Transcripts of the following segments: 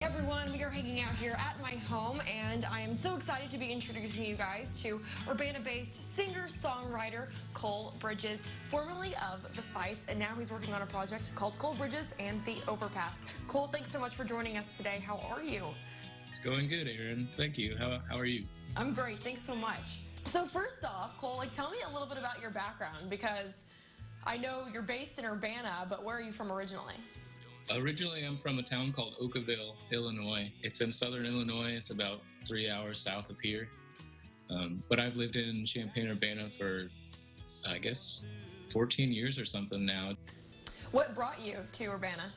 Everyone, we are hanging out here at my home, and I am so excited to be introducing you guys to Urbana-based singer-songwriter Cole Bridges, formerly of The Fights, and now he's working on a project called Cole Bridges and the Overpass. Cole, thanks so much for joining us today. How are you? It's going good, Aaron. Thank you. How are you? I'm great. Thanks so much. So first off, Cole, tell me a little bit about your background, because I know you're based in Urbana, but where are you from originally? Originally, I'm from a town called Oakville, Illinois. It's in southern Illinois. It's about 3 hours south of here. But I've lived in Champaign-Urbana for, I guess, 14 years or something now. What brought you to Urbana?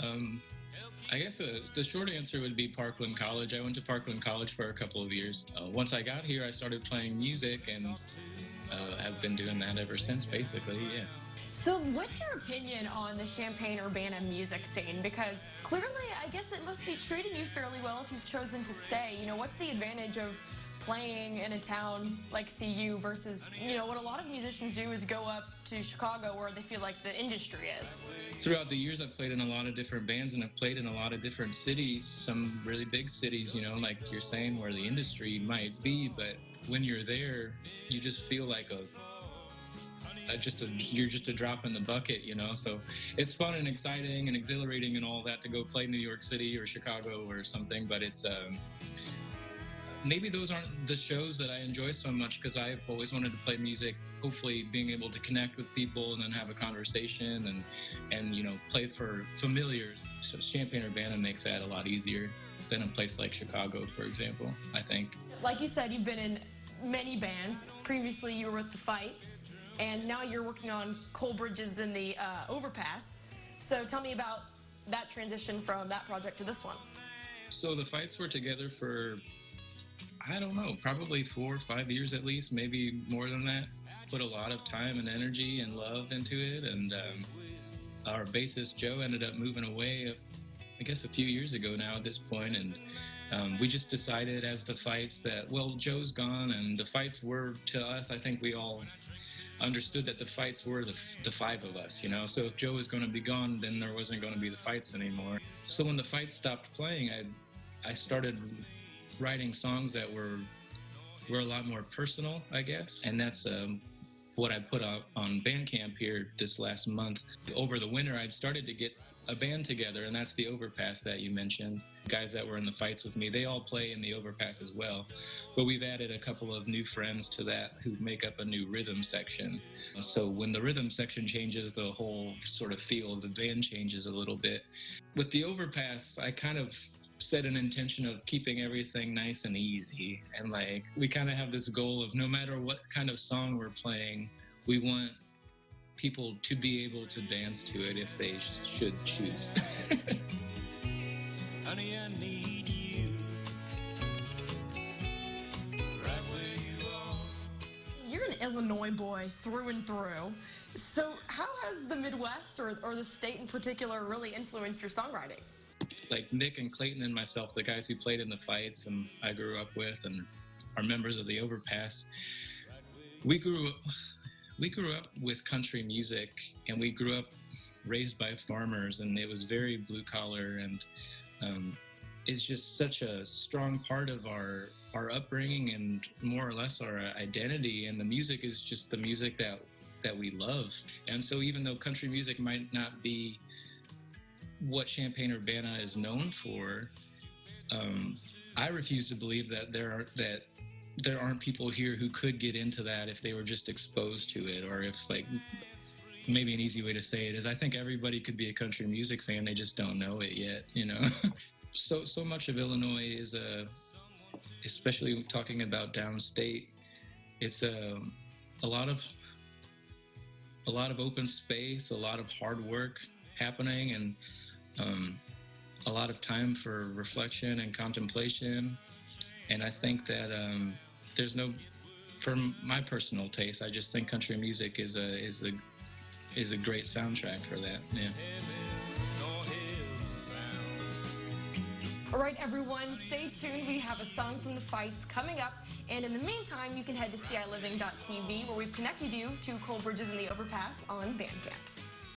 I guess the short answer would be Parkland College. I went to Parkland College for a couple of years. Once I got here, I started playing music and have been doing that ever since, basically, yeah. So what's your opinion on the Champaign-Urbana music scene? Because clearly, I guess it must be treating you fairly well if you've chosen to stay. You know, what's the advantage of playing in a town like CU versus, you know, what a lot of musicians do is go up to Chicago where they feel like the industry is? Throughout the years, I've played in a lot of different bands, and I've played in a lot of different cities, some really big cities, you know, like you're saying, where the industry might be, but when you're there, you just feel like you're just a drop in the bucket, you know. So it's fun and exciting and exhilarating and all that to go play New York City or Chicago or something, but it's maybe those aren't the shows that I enjoy so much, because I've always wanted to play music, hopefully being able to connect with people and then have a conversation and you know, play for familiars. So Champaign-Urbana makes that a lot easier than a place like Chicago, for example, I think. Like you said, you've been in many bands. Previously you were with The Fights, and now you're working on Cole Bridges in the Overpass. So tell me about that transition from that project to this one. So The Fights were together for, I don't know, probably 4 or 5 years at least, maybe more than that. Put a lot of time and energy and love into it, and our bassist Joe ended up moving away, I guess a few years ago now at this point, and we just decided as The Fights that, well, Joe's gone, and The Fights were, to us, I think we all understood that The Fights were the five of us, you know. So if Joe was going to be gone, then there wasn't going to be The Fights anymore. So when The Fights stopped playing, I started writing songs that were a lot more personal, I guess, and that's what I put out on Bandcamp here this last month. Over the winter, I'd started to get a band together, and that's the Overpass that you mentioned. Guys that were in The Fights with me, they all play in the Overpass as well, but we've added a couple of new friends to that who make up a new rhythm section. So when the rhythm section changes, the whole sort of feel of the band changes a little bit. With the Overpass, I kind of set an intention of keeping everything nice and easy, and like we kind of have this goal of no matter what kind of song we're playing, we want people to be able to dance to it if they should choose. Honey, I need you right where you are. You're an Illinois boy through and through. So how has the Midwest or the state in particular really influenced your songwriting? Like Nick and Clayton and myself, the guys who played in The Fights and I grew up with and are members of the Overpass, we grew up with country music, and we grew up raised by farmers, and it was very blue collar, and it's just such a strong part of our upbringing and more or less our identity, and the music is just the music that we love. And so even though country music might not be what Champaign-Urbana is known for, I refuse to believe that there aren't people here who could get into that if they were just exposed to it, or if, like, maybe an easy way to say it is I think everybody could be a country music fan, they just don't know it yet, you know. So much of Illinois is especially talking about downstate, it's a lot of open space, a lot of hard work happening, and a lot of time for reflection and contemplation. And I think that there's no, for my personal taste, I just think country music is a great soundtrack for that. Yeah. All right, everyone, stay tuned. We have a song from The Fights coming up. And in the meantime, you can head to CILiving.tv, where we've connected you to Cole Bridges and the Overpass on Bandcamp.